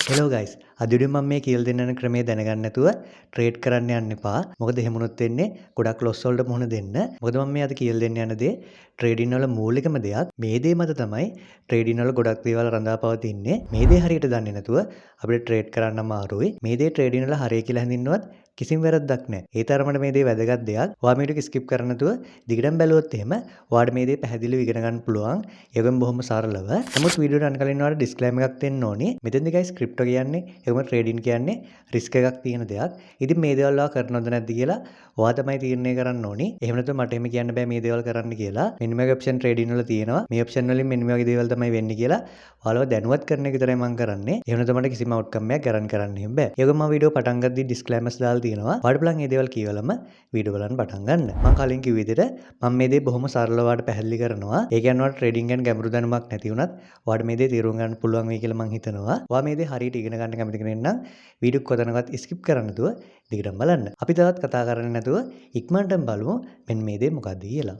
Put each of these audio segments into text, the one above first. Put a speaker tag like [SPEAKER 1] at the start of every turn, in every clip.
[SPEAKER 1] Hello guys අදට මම මේ කියලා දෙන්න ක්‍රමය දැනගන්න නැතුව ට්‍රේඩ් කරන්න යන්න එපා. මොකද එහෙම වුණොත් වෙන්නේ ගොඩක් ලොස් වලට මුහුණ දෙන්න. මොකද මම මේ අද කියලා දෙන්න යන දේ ට්‍රේඩින් වල මූලිකම දෙයක්. මේ දේ මත තමයි ට්‍රේඩින් වල ගොඩක් දේවල් රඳා පවතින්නේ. මේ දේ හරියට දන්නේ නැතුව අපිට ට්‍රේඩ් කරන්න අමාරුයි. මේ දේ ට්‍රේඩින් වල හරිය කියලා හැඳින්නුවත් කිසිම වැරද්දක් නැහැ. ඒ තරමට මේ දේ වැදගත් දෙයක්. ඔයා මේක ස්කිප් කරන්න නැතුව දිගටම බැලුවොත් එහෙම ඔයාට මේ දේ පැහැදිලිව ඉගෙන ගන්න පුළුවන්. ඒකම බොහොම සරලව. නමුත් වීඩියෝ රන් කලින් ඔයාලට ඩිස්ක්ලේමර් එකක් දෙන්න ඕනේ. මෙතෙන්දී ගයිස් ක්‍රිප්ටෝ කියන්නේ ඒකම ට්‍රේඩින් කියන්නේ රිස්ක් එකක් තියෙන දෙයක්. ඉතින් මේ දේවල් ඔයා කරනවද නැද්ද කියලා ඔයා තමයි තීරණය කරන්න ඕනේ. එහෙම නැත්නම් මට එහෙම කියන්න බෑ මේ දේවල් කරන්න කියලා. මෙන්න මේ ඔප්ෂන් ට්‍රේඩින් වල තියෙනවා. මේ ඔප්ෂන් වලින් මෙන්න මේ වගේ දේවල් තමයි වෙන්නේ කියලා ඔයාලව දැනුවත් කරන එක විතරයි මම කරන්නේ. එහෙම නැත්නම් මට කිසිම අවුට්කම් එකක් ගරන් කරන්න එහෙම බෑ. ඒකම මම වීඩියෝ පටන් ගද්දී ඩිස්ක්ලේමර්ස් දාලා තියෙනවා. ඔයාලට බලන්න මේ දේවල් කියවලම වීඩියෝ බලන්න පටන් ගන්න. මම කලින් කිව්ව විදිහට මම මේ දේ බොහොම සරලව ඔයාලට පැහැදිලි කරනවා. ඒ කියන්නේ ඔයාලට ට්‍රේඩින් ගැන ගැඹුරු දැනුමක් නැති වුණත් ඔයාලට මේ දේ තේරුම් ගන්න පුළුවන් වෙයි කියලා මම හිතනවා. ඔයා මේ දේ හරියට ඉගෙන ගන්න කැමති කෙනෙක් නම් වීඩියෝ කොතනකවත් ස්කිප් කරන්න නැතුව දිගටම බලන්න. අපි තවත් කතා කරන්නේ නැතුව ඉක්මනටම බලමු මෙන්න මේ දේ මොකක්ද කියලා.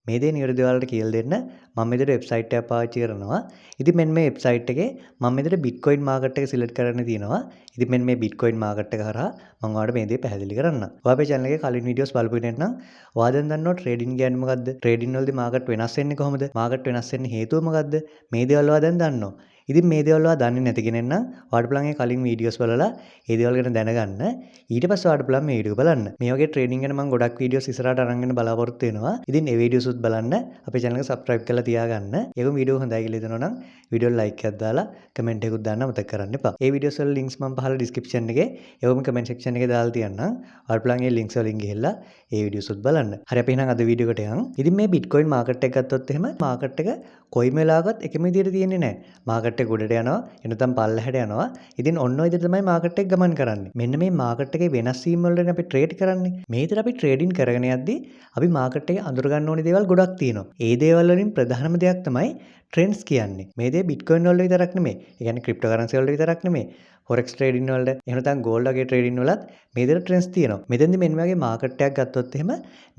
[SPEAKER 1] මේ දේ නිවැරදිව ඔයාලට කියලා දෙන්න මම මෙතන වෙබ්සයිට් එකක් පාවිච්චි කරනවා. ඉතින් මෙන්න මේ වෙබ්සයිට් එකේ මම මෙතන Bitcoin market එක සිලෙක්ට් කරන්න තියෙනවා. ඉතින් මෙන්න මේ Bitcoin market එක හරහා මම ඔයාලට මේ දේ පැහැදිලි කරන්නම්. ඔයා අපේ channel එකේ කලින් වීඩියෝස් බලපු කෙනෙක් නම් ඔයා දැන් දන්නවා ට්‍රේඩින් කියන්නේ මොකද්ද? ට්‍රේඩින් වලදී මාකට් වෙනස් වෙන්නේ කොහොමද? මාකට් වෙනස් වෙන්න හේතුව මොකද්ද? මේ දේවල් ඔයා දැන් දන්නවා. ඉතින් මේ දේවල් ඔයා දන්නේ නැති කෙනෙක් නම් ඔයාට පුළුවන් ඒ කලින් වීඩියෝස් බලලා මේ දේවල් ගැන දැනගන්න. ඊට පස්සේ ඔයාට පුළුවන් මේ වීඩියෝ බලන්න. මේ වගේ ට්‍රේඩින් ගැන මම ගොඩක් වීඩියෝස් ඉස්සරහට අරන් එන්න බලාපොරොත්තු වෙනවා. ඉතින් මේ වීඩියෝස් උත් බලන්න අපේ channel එක subscribe කරලා තියාගන්න. ඒකම වීඩියෝ හොඳයි කියලා හිතනවා නම් වීඩියෝ like එකක් දාලා comment එකකුත් දාන්න අමතක කරන්න එපා. මේ වීඩියෝස් වල links මම පහළ description එකේ ඒකම comment section එකේ දාලා තියන්නම්. ඔයාට පුළුවන් මේ links වලින් ගිහිල්ලා මේ වීඩියෝස් උත් බලන්න. හරි අපි එහෙනම් අද වීඩියෝ එකට යමු. ඉතින් මේ Bitcoin market එක ගත්තොත් එහෙම market එක කොයිම වෙලාවකත් එකම විදිහට තියෙන්නේ නැහැ. market එක උඩට යනවා එනතම් පල්ලෙහාට යනවා. ඉතින් ඔන්න ඔය විදිහට තමයි market එක ගමන් කරන්නේ. මෙන්න මේ market එකේ වෙනස් වීම වලදී අපි trade කරන්නේ. මේ විදිහට අපි trading කරගෙන යද්දී අපි market එකේ අඳුර ගන්න ඕනේ දේවල් ගොඩක් තියෙනවා. ඒ දේවල් වලින් ප්‍රධානම දෙයක් තමයි trends කියන්නේ. මේ දේ Bitcoin වල විතරක් නෙමෙයි. ඒ කියන්නේ cryptocurrency වල විතරක් නෙමෙයි. forex trading වලට එහෙම නැත්නම් gold වගේ trading වලත් මේ විදිහට trends තියෙනවා. මෙතෙන්දි මෙන්න වගේ market එකක් ගත්තොත් එහෙම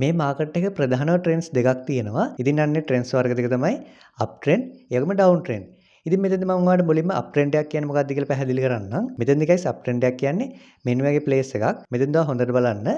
[SPEAKER 1] මේ market එකේ ප්‍රධානම trends දෙකක් තියෙනවා. ඉතින් අන්නේ trends වර්ග දෙක තමයි up trend ඒකම down trend. ඉතින් මෙතෙන්දි මම ඔයාලට මුලින්ම up trend එකක් කියන්නේ මොකක්ද කියලා පැහැදිලි කරන්නම්. මෙතෙන්දි guys up trend එකක් කියන්නේ මෙන්න වගේ place එකක්. මෙතෙන්ද හොඳට බලන්න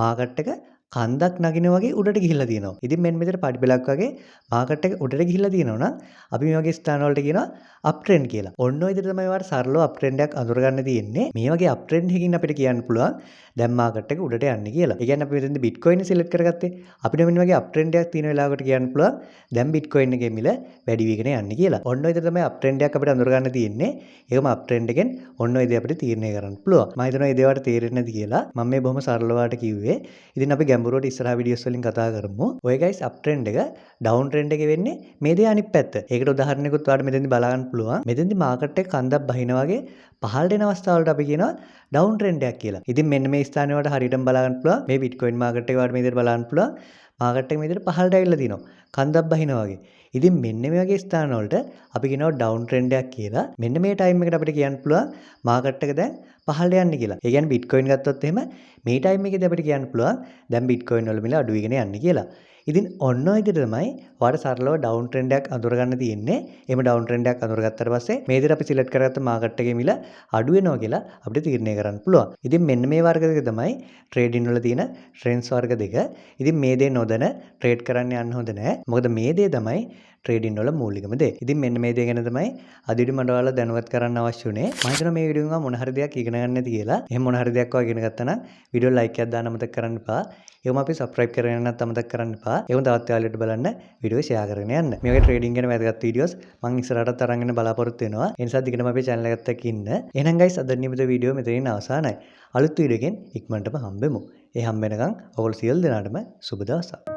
[SPEAKER 1] market එක කන්දක් නගින වගේ උඩට ගිහිල්ලා තියෙනවා. ඉතින් මෙන්න මෙතන පඩි පෙලක් වගේ මාකට් එක උඩට ගිහිල්ලා තියෙනවා නම් අපි මේ වගේ ස්ථාන වලට කියනවා අප් ට්‍රෙන්ඩ් කියලා. ඔන්න ඔය විදිහට තමයි වාට සරලව අප් ට්‍රෙන්ඩ් එකක් අඳුර ගන්න තියෙන්නේ. මේ වගේ අප් ට්‍රෙන්ඩ් එකකින් අපිට කියන්න පුළුවන් දැන් මාකට් එක උඩට යන්නේ කියලා. ඒ කියන්නේ අපි මෙතෙන්ද Bitcoin සිලෙක්ට් කරගත්තේ. අපිට මෙන්න වගේ අප් ට්‍රෙන්ඩ් එකක් තියෙන වෙලාවකට කියන්න පුළුවන් දැන් Bitcoin එකේ මිල වැඩි වීගෙන යන්නේ කියලා. ඔන්න ඔය විදිහට තමයි අප් ට්‍රෙන්ඩ් එකක් අපිට අඳුර ගන්න තියෙන්නේ. ඒකම අප් ට්‍රෙන්ඩ් එකෙන් ඔන්න ඔය දේ අපිට තීරණය කරන්න පුළුවන්. මම හිතනවා මේ දේවට තේරෙන්නේ නැති කියලා. මම මේ බොහොම සරලවට කිව්වේ. ඉතින් අපි ගැඹුරට ඉස්සරහ වීඩියෝස් වලින් කතා කරමු. ඔය guys up trend එක down trend එකේ වෙන්නේ මේ දේ අනිත් පැත්ත. ඒකට උදාහරණයකුත් ඔයාලට මෙතෙන්දි බලා ගන්න පුළුවන්. මෙතෙන්දි market එක කන්දක් බහිනා වගේ පහළට එන අවස්ථාවලට අපි කියනවා down trend එකක් කියලා. ඉතින් මෙන්න මේ ස්ථානේ වලට හරියටම බලා ගන්න පුළුවන්. මේ Bitcoin market එක වලට මේ විදිහට බලන්න පුළුවන්. market එක මේ විදිහට පහළට ඇවිල්ලා තිනවා. කන්දක් බහිනා වගේ. ඉතින් මෙන්න මේ වගේ ස්ථාන වලට අපි කියනවා down trend එකක් කියලා. මෙන්න මේ time එකට අපිට කියන්න පුළුවන් market එක දැන් පහළට යන්නේ කියලා. ඒ කියන්නේ Bitcoin ගත්තොත් එහෙම මේ time එකේදී අපිට කියන්න පුළුවන් දැන් Bitcoin වල මිල අඩු වෙගෙන යන්නේ කියලා. ඉතින් ඔන්න ඔය විදිහට තමයි ඔයාලට සරලව down trend එකක් අඳුර ගන්න තියෙන්නේ. එහෙම down trend එකක් අඳුරගත්තට පස්සේ මේ විදිහට අපි select කරගත්ත market එකේ මිල අඩු වෙනවා කියලා අපිට තීරණය කරන්න පුළුවන්. ඉතින් මෙන්න මේ වර්ග දෙක තමයි trading වල තියෙන trends වර්ග දෙක. ඉතින් මේ දේ නොදැන trade කරන්න යන්න හොඳ නැහැ. මොකද මේ දේ තමයි trading වල මූලිකම දේ. ඉතින් මෙන්න මේ දේ ගැන තමයි අදිට මට ඔයාලා දැනුවත් කරන්න අවශ්‍ය උනේ. මම හිතනවා මේ වීඩියෝ එක මොන හරි දෙයක් ඉගෙන ගන්න නැති කියලා. එහෙනම් මොන හරි දෙයක් ඔයා ඉගෙන ගත්තා නම් වීඩියෝ like එකක් දාන්න අමතක කරන්න එපා. ඒකම අපි subscribe කරගෙන යන්නත් අමතක කරන්න එපා. ඒකම තවත් යාළුවෝට බලන්න වීඩියෝ share කරගෙන යන්න. මේ වගේ trading ගැන වැදගත් වීඩියෝස් මම ඉස්සරහටත් අරන් එන්න බලාපොරොත්තු වෙනවා. ඒ නිසා දිගටම අපේ channel එකත් එක්ක ඉන්න. එහෙනම් guys අද නියමිත වීඩියෝ මෙතනින් අවසానයි. අලුත් වීඩියෝ එකෙන් ඉක්මනටම හම්බෙමු. ඒ හම්බ වෙනකන් ඔයගොල්ලෝ සියලු දෙනාටම සුබ දවසක්.